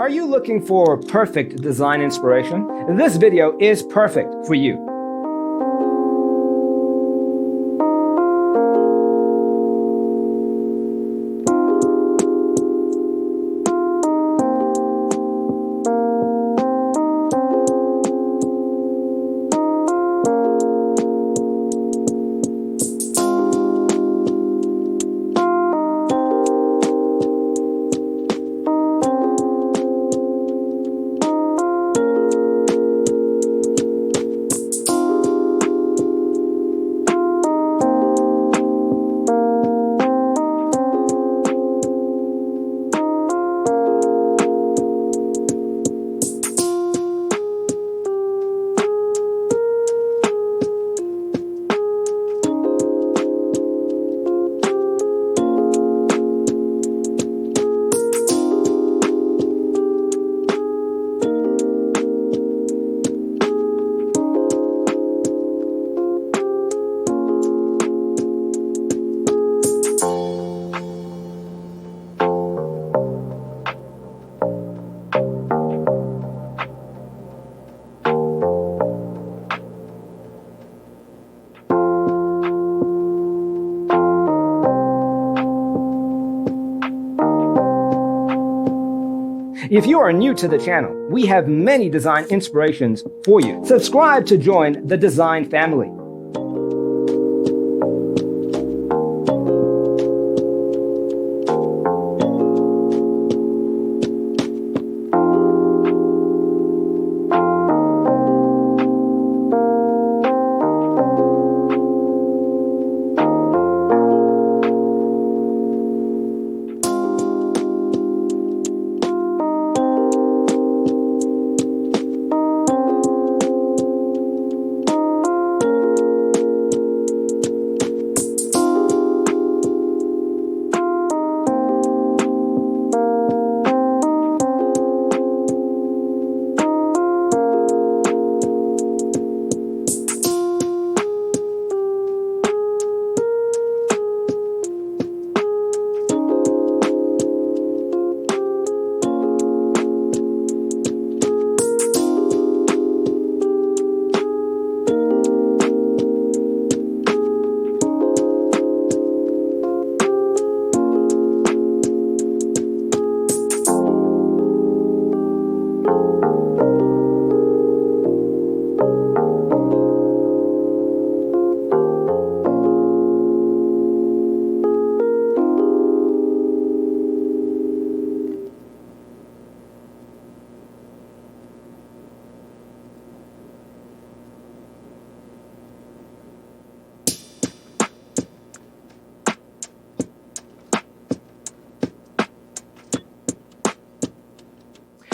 Are you looking for perfect design inspiration? This video is perfect for you. If you are new to the channel, we have many design inspirations for you. Subscribe to join the design family.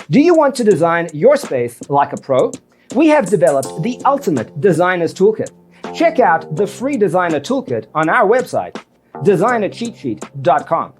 Do you want to design your space like a pro? We have developed the ultimate designer's toolkit. Check out the free designer toolkit on our website, designercheatsheet.com.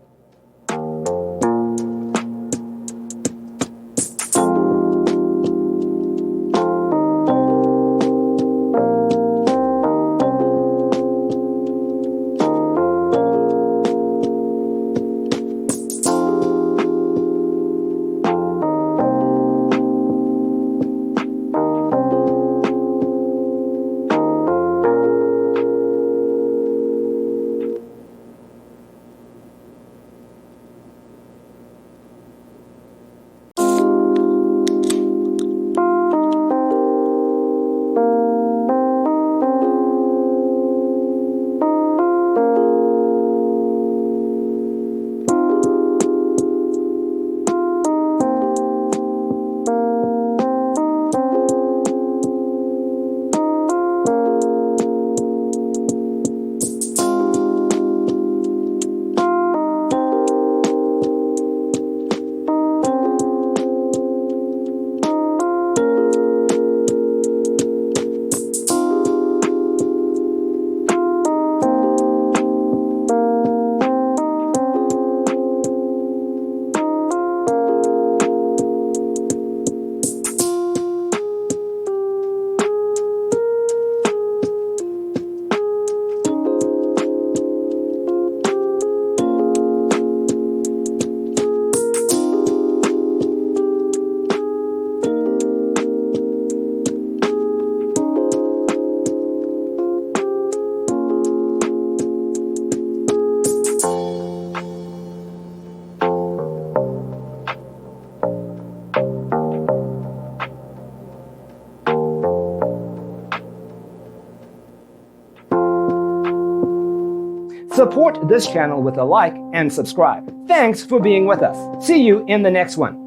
Support this channel with a like and subscribe. Thanks for being with us. See you in the next one.